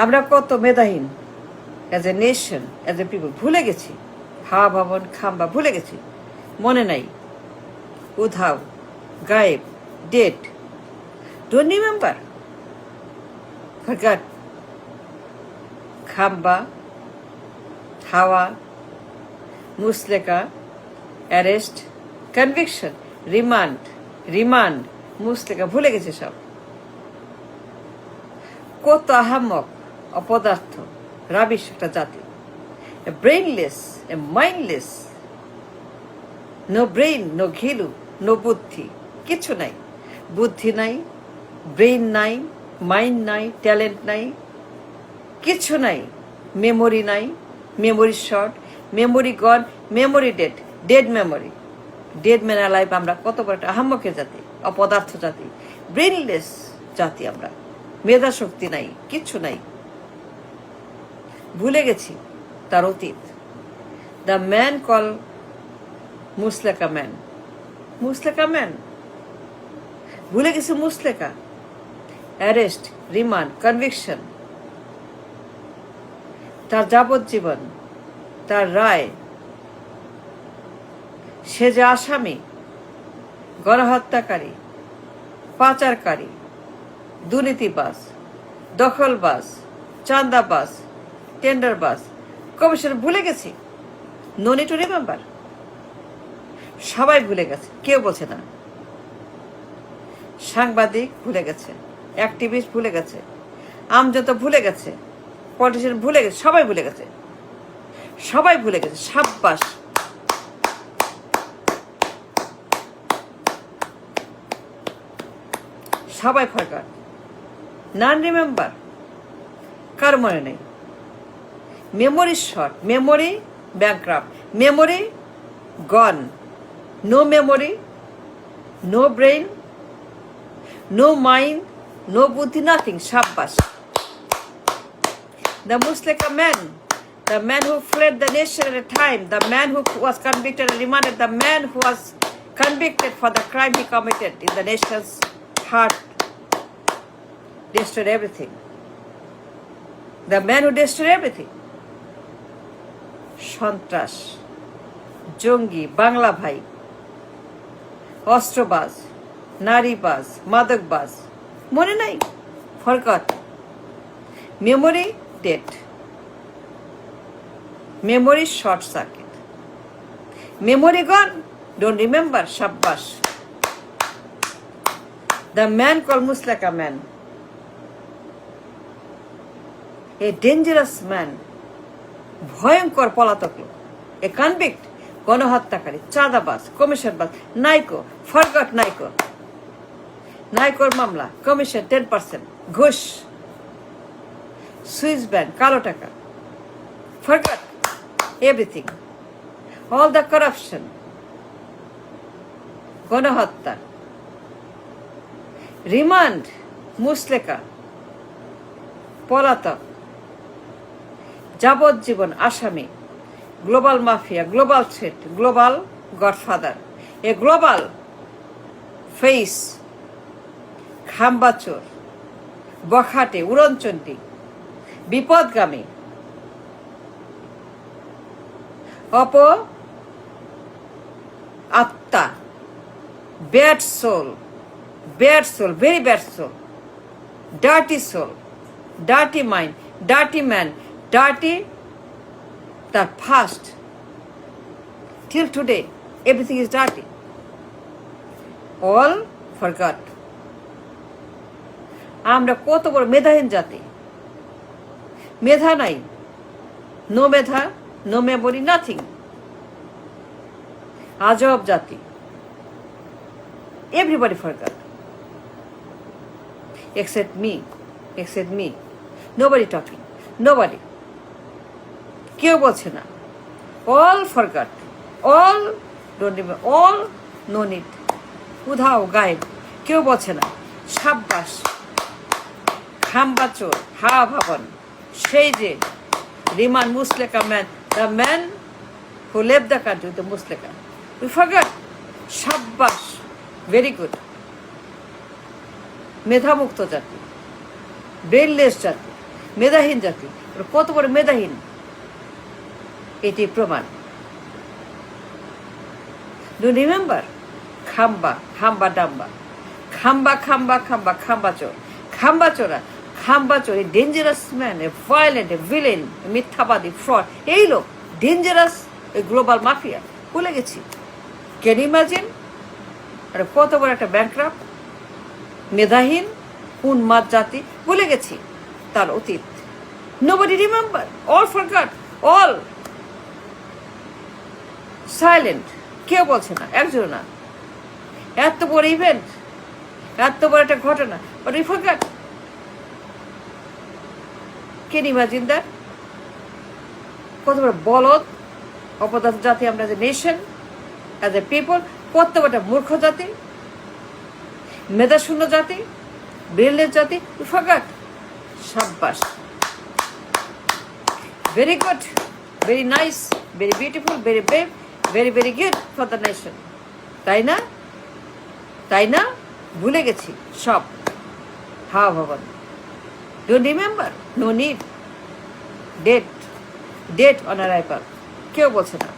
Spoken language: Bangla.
আমরা কত মেধাহীন as a nation, as a people ভুলে গেছি। হাওয়া ভবন, খাম্বা ভুলে গেছি, মনে নাই। উধাও, গায়েব, ডেড, ডোন্ট রিমেম্বার, ফরগট। খাম্বা, হাওয়া, মুসলেকা, অ্যারেস্ট, কনভিকশন, রিমান্ড, মুসলেকা ভুলে গেছে সব। কত আহাম্মক, অপদার্থ, রাবিশ একটা জাতি। Brainless, mindless, no brain, no ঘিলু, নো বুদ্ধি, কিছু নাই। বুদ্ধি নাই, ব্রেইন নাই, মাইন্ড নাই, ট্যালেন্ট নাই, কিছু নাই। মেমোরি নাই, memory short, memory gone, memory dead, dead memory, dead man alive. আমরা কত বড় একটা আহাম্মকের জাতি, অপদার্থ জাতি, ব্রেইনলেস জাতি আমরা। মেধা শক্তি নাই, কিচ্ছু নাই, ভুলে গেছি তার অতীত। দ্য ম্যান কল মুসলেকা ম্যান, মুসলেকা ম্যান ভুলে গেছি। মুসলেকা, অ্যারেস্ট, রিমান্ড, কনভিকশন, তার যাবজ্জীবন, তার রায়, সে যে আসামি, গণহত্যাকারী, পাচারকারী, দুর্নীতিবাজ, দখলবাজ, চাঁদাবাজ, টেন্ডারবাজ, কমিশন ভুলে গেছি। No need to remember. সবাই ভুলে গেছে, কেউ বলছে না। সাংবাদিক ভুলে গেছে, অ্যাক্টিভিস্ট ভুলে গেছে, আমজনতা ভুলে গেছে, পলিটিশিয়ান ভুলে গেছে, সবাই ভুলে গেছে, সবাই ভুলে গেছে। সাব্বাস। সবাই ফরগট, নান রিমেম্বার, কার মনে নেই। Memory short, memory bankrupt, memory gone, no memory, no brain, no mind, no বুদ্ধি, নাথিং। সাব্বাস। The Musleka man, the man who fled the nation at a time, the man who was convicted and remanded, the man who was convicted for the crime he committed in the nation's heart, destroyed everything. The man who destroyed everything. সন্ত্রাস, জঙ্গি, বাংলা ভাই, অস্ত্রবাজ, নারীবাজ, মাদকবাজ, মনে নাই, forgot. Memory dead, memory short circuit, memory gone, don't remember. সাব্বাস। দ্য ম্যান কল মুসলেকা ম্যান, এ ডেঞ্জারাস ম্যান, ভয়ঙ্কর পলাতক লোক, এ কনভিক্ট, গণহত্যাকারী, চাঁদাবাজ, কমিশনবাজ, নাইকো, ফরগট। নাইকোর মামলা, কমিশন 10%, ঘুষ, সুইস ব্যাংক, কালো টাকা, forgot everything, all the corruption, গণহত্যা, রিমান্ড, মুসলেকা, পলাতক, যাবজ্জীবন আসামি, global mafia, global threat, global godfather, a global face, খাম্বাচোর, বখাটে, উড়নচণ্ডী, বিপদগামী, আত্মা, bad soul, very bad soul, dirty soul, dirty mind, dirty man, dirty the past. Till today, everything is dirty. All forgot. আমরা কত বড় মেধাহীন জাতি। মেধা নাই, নো মেধা, নো মেমোরি, নাথিং। আজব জাতি। Everybody forgot. Except me. Nobody talking. Nobody. কেউ বলছে না। All forgot, all don't remember, all no need, উধাও, গায়েব, কেউ বলছে না। সাব্বাস। খাম্বাচোর, হাওয়া ভবন, সেই যে রিমান, মুসলেকা ম্যান, দ্য ম্যান হু লেভ দ্য কান্ট্রি, দ্য মুসলেকা, উই ফরগট। সাব্বাস, ভেরি গুড। মেধামুক্ত জাতি, ব্রেইনলেস জাতি, মেধাহীন জাতি, কত বড় মেধাহীন এটি প্রমাণ। Do remember? খাম্বা খাম্বা ডাম্বা, খাম্বা খাম্বা খাম্বা খাম্বা চোর, খাম্বা চোরা, খাম্বা চোর, এ ডেঞ্জারাস ম্যান, এ ভায়োলেন্ট, এ ভিলেন, মিথ্যাবাদী, ফ্রড, এই লোক ডেঞ্জারাস, এই গ্লোবাল মাফিয়া। ভুলে গেছি। Can imagine? আরে কত বড় একটা ব্যাংকরাপ্ট, মেধাহীন, উন্মাদ জাতি। ভুলে গেছি তার অতীত। Nobody remember, all forgot, all silent, কেউ বলছে না, একজন না। এত বড় ইভেন্ট, এত বড় একটা ঘটনা, but we forgot. Can imagine that? কত বড় বলদ অপদার্থ জাতি আমরা, যে নেশন, অ্যাজ এ পিপল, কত বড় একটা মূর্খ জাতি, মেধাশূন্য জাতি, ব্রেনলেস জাতি। We forgot. সাব্বাস, very good, very nice, very beautiful, very brave, very very good for the nation. তাই না? তাই না? ভুলে গেছি সব। হা ভগবান, don't remember, no need, date, date on arrival, কেউ বলছে না।